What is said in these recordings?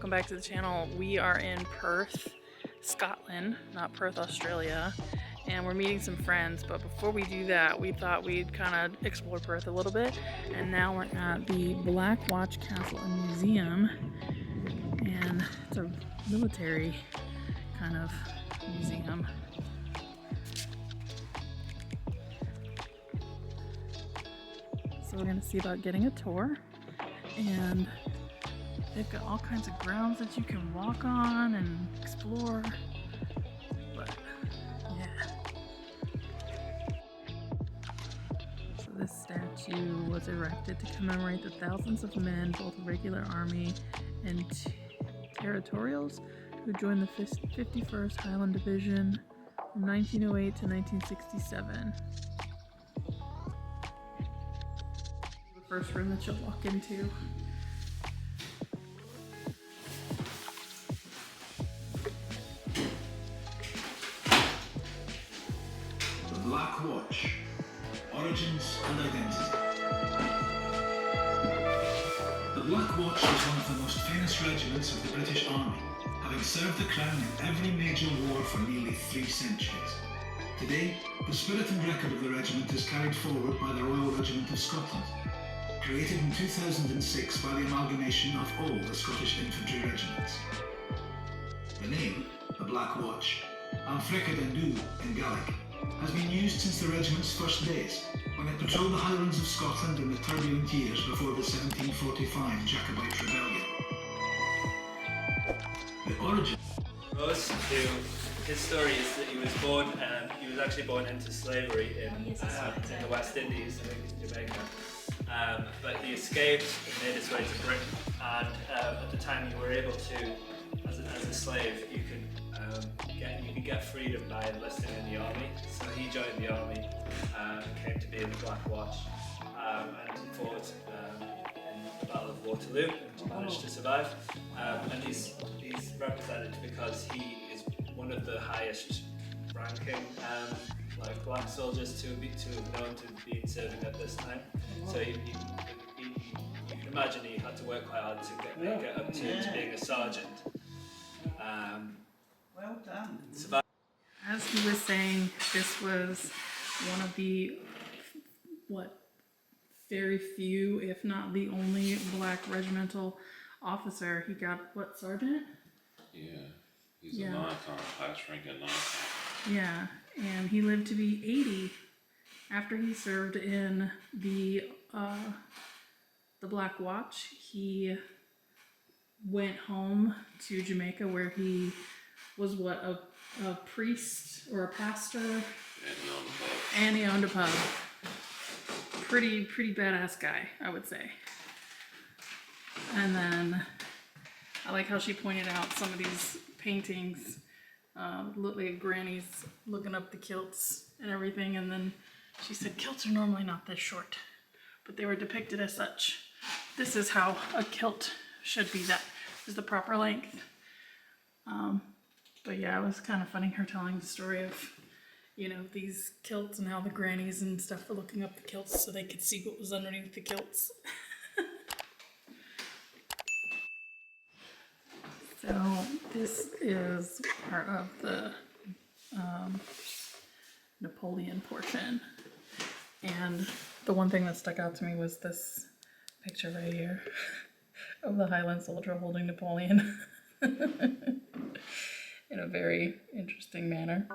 welcome back to the channel. We are in Perth, Scotland, not Perth, Australia, and we're meeting some friends. But before we do that, we thought we'd kind of explore Perth a little bit. And now we're at the Black Watch Castle and Museum, and it's a military kind of museum. So we're gonna see about getting a tour, and they've got all kinds of grounds that you can walk on and explore, but yeah. So this statue was erected to commemorate the thousands of men, both regular army and territorials, who joined the 51st Highland Division from 1908 to 1967. The first room that you'll walk into. The Black Watch, origins and identity. The Black Watch was one of the most famous regiments of the British Army, having served the Crown in every major war for nearly 3 centuries. Today, the spirit and record of the regiment is carried forward by the Royal Regiment of Scotland, created in 2006 by the amalgamation of all the Scottish infantry regiments. The name, the Black Watch, unforgettable in Gaelic, has been used since the regiment's first days, when it patrolled the Highlands of Scotland in the turbulent years before the 1745 Jacobite rebellion. The origin. Rose, his story is that he was actually born into slavery in the West Indies, I think it's Jamaica. But he escaped and made his way to Britain, and at the time you were able to, as a slave, you could get freedom by enlisting in the army. So he joined the army and came to be in the Black Watch, and he fought in the Battle of Waterloo and managed to survive. And he's represented because he is one of the highest ranking black soldiers to have known to be serving at this time. So you can imagine he had to work quite hard to get up to being a sergeant. Well done. As he was saying, this was one of the, very few, if not the only black regimental officer. He got, sergeant? Yeah, he's a non-con, highest ranking non-con. Yeah, and he lived to be 80 after he served in the Black Watch. He went home to Jamaica, where he was a priest or a pastor, and he owned a pub. Pretty badass guy, I would say. And then I like how she pointed out some of these paintings look like grannies looking up the kilts and everything, and then she said kilts are normally not this short, but they were depicted as such. This is how a kilt should be. That is the proper length. But yeah, it was kind of funny her telling the story of, these kilts and how the grannies and stuff were looking up the kilts so they could see what was underneath the kilts. So this is part of the Napoleon portion. And the one thing that stuck out to me was this picture right here of the Highland soldier holding Napoleon in a very interesting manner.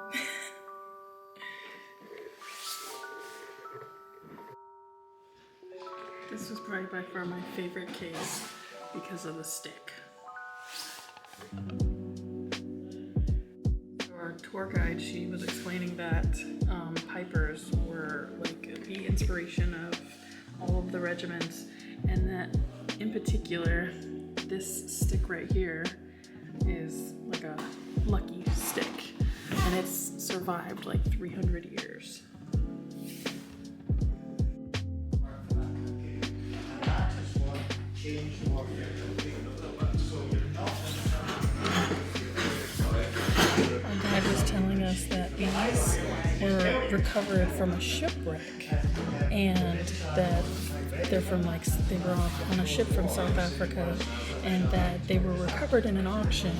This was probably by far my favorite case because of the stick. So our tour guide, she was explaining that pipers were like the inspiration of all of the regiments, and that in particular this stick right here is like a lucky stick, and it's survived like 300 years. Our guide was telling us that these were recovered from a shipwreck, and that they're from they were on a ship from South Africa, and that they were recovered in an auction,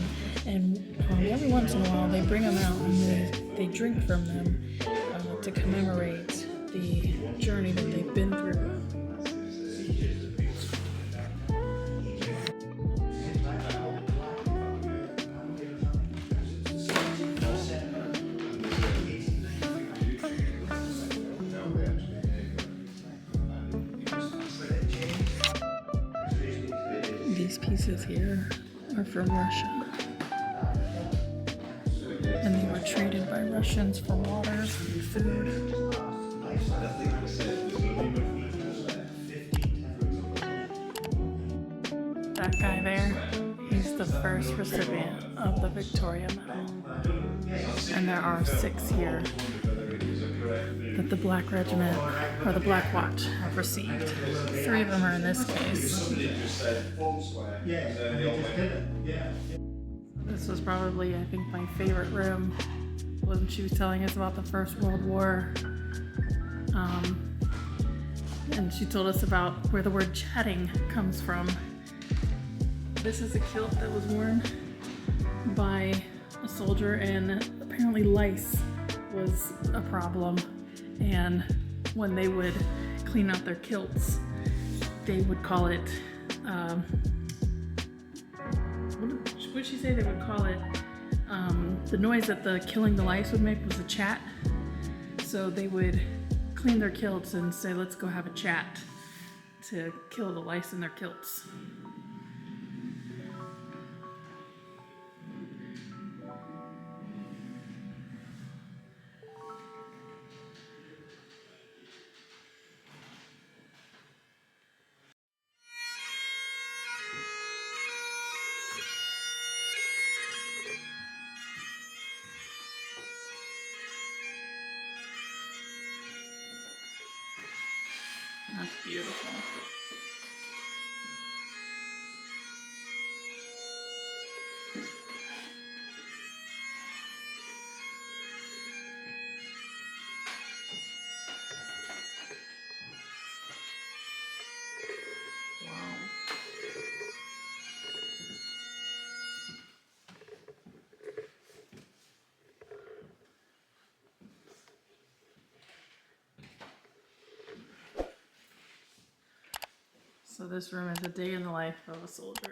and every once in a while they bring them out and they drink from them to commemorate the journey that they've been through. These pieces here are from Russia, and they were traded by Russians for water and food. That guy there, he's the first recipient of the Victoria Medal, and there are 6 here that the Black Regiment, or the Black Watch, have received. 3 of them are in this case. This was probably, I think, my favorite room when she was telling us about the First World War. And she told us about where the word chatting comes from. This is a kilt that was worn by a soldier, and apparently lice was a problem. And when they would clean out their kilts, they would call it, what did she say they would call it? The noise that the killing the lice would make was a chat. So they would clean their kilts and say, let's go have a chat, to kill the lice in their kilts. That's beautiful. Wow. So this room is a day in the life of a soldier,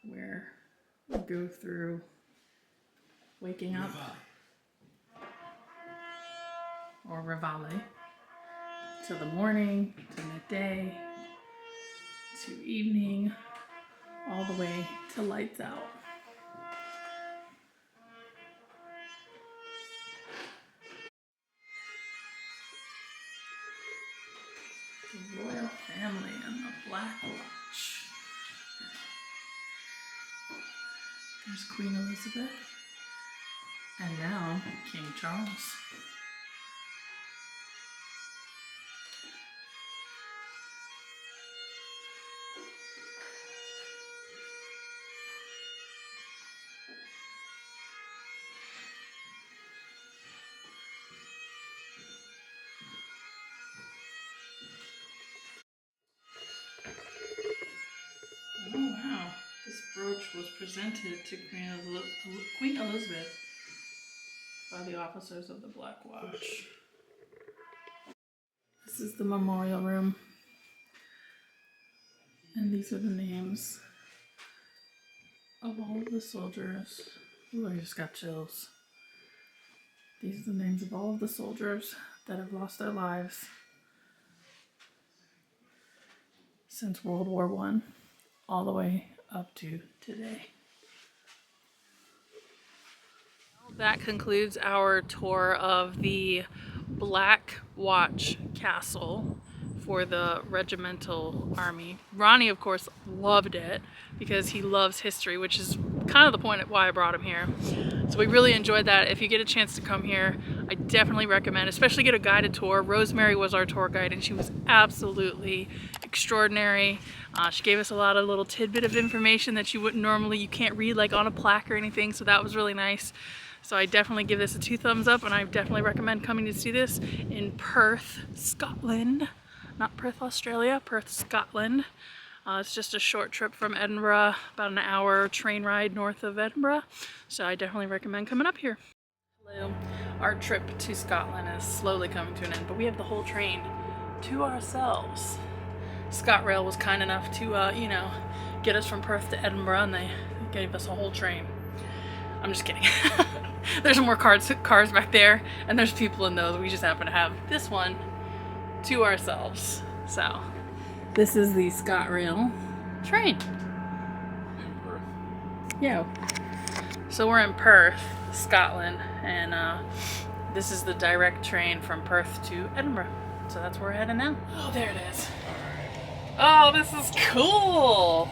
where we go through waking up, or Revale, to the morning, to midday, to evening, all the way to lights out. The royal family and the Black Watch. There's Queen Elizabeth, and now King Charles. Oh wow, this brooch was presented to Queen Elizabeth by the officers of the Black Watch. This is the memorial room, and these are the names of all of the soldiers. Ooh, I just got chills. These are the names of all of the soldiers that have lost their lives since World War I, all the way up to today. That concludes our tour of the Black Watch Castle for the regimental army. Ronnie, of course, loved it because he loves history, which is kind of the point of why I brought him here. So we really enjoyed that. If you get a chance to come here, I definitely recommend, especially get a guided tour. Rosemary was our tour guide, and she was absolutely extraordinary. She gave us a lot of little tidbit of information that you wouldn't normally, you can't read like on a plaque or anything, so that was really nice. So I definitely give this a 2 thumbs up, and I definitely recommend coming to see this in Perth, Scotland. Not Perth, Australia, Perth, Scotland. It's just a short trip from Edinburgh, about an hour train ride north of Edinburgh. So I definitely recommend coming up here. Hello. Our trip to Scotland is slowly coming to an end, but we have the whole train to ourselves. ScotRail was kind enough to, you know, get us from Perth to Edinburgh, and they gave us a whole train. I'm just kidding. There's more cars back there, and there's people in those. We just happen to have this one to ourselves. So this is the ScotRail train. In Perth. Yeah. So we're in Perth, Scotland, and this is the direct train from Perth to Edinburgh. So that's where we're heading now. Oh, there it is. Oh, this is cool.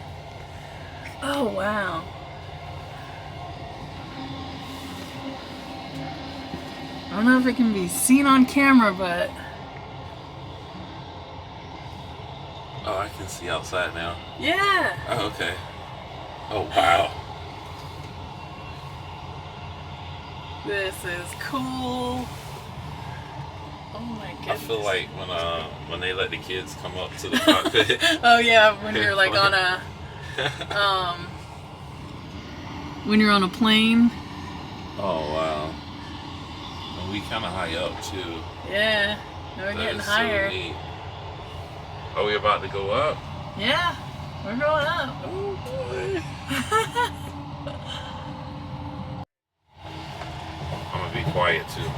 Oh, wow. I don't know if it can be seen on camera, but... Oh, I can see outside now. Yeah. Oh, okay. Oh, wow. This is cool. Oh my goodness. I feel like when they let the kids come up to the cockpit. Oh yeah, when you're like on a when you're on a plane. Oh wow. And we kind of high up too. Yeah, no, we're getting higher. So neat. Are we about to go up? Yeah, we're going up. Oh boy. I'm gonna be quiet too.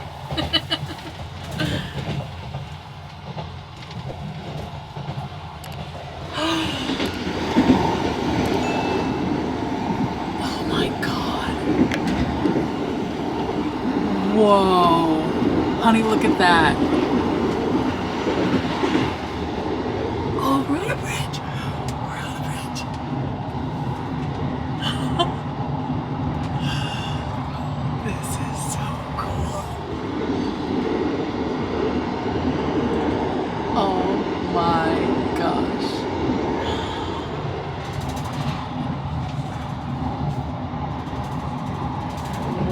Oh my God. Whoa. Honey, look at that. Oh, we're on a bridge. We're on a bridge. This is so cool. Oh my gosh.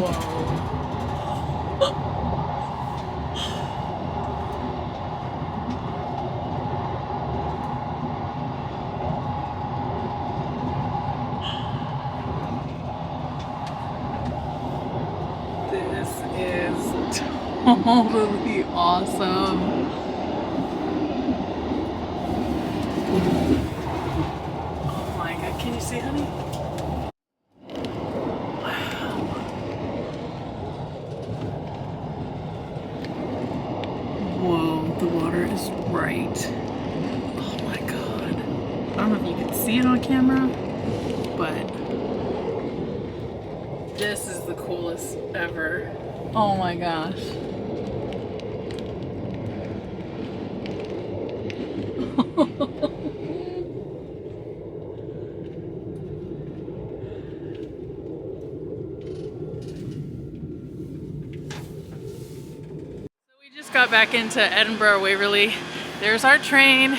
Whoa. This is totally awesome. Oh my God, can you see, honey? Whoa, the water is right. Oh my God. I don't know if you can see it on camera, but this is the coolest ever. Oh my gosh. Got back into Edinburgh Waverley. There's our train,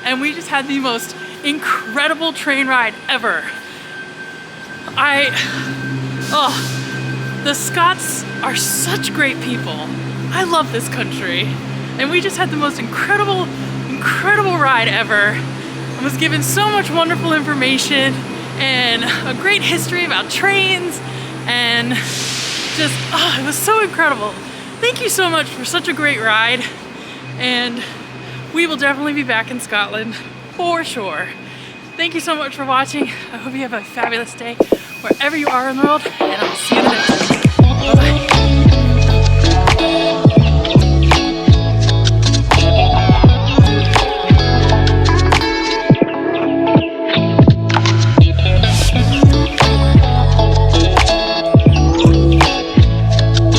and we just had the most incredible train ride ever. The Scots are such great people. I love this country, and we just had the most incredible ride ever. I was given so much wonderful information and a great history about trains, and just, it was so incredible. Thank you so much for such a great ride, and we will definitely be back in Scotland for sure. Thank you so much for watching. I hope you have a fabulous day wherever you are in the world, and I will see you in the next one. Bye-bye.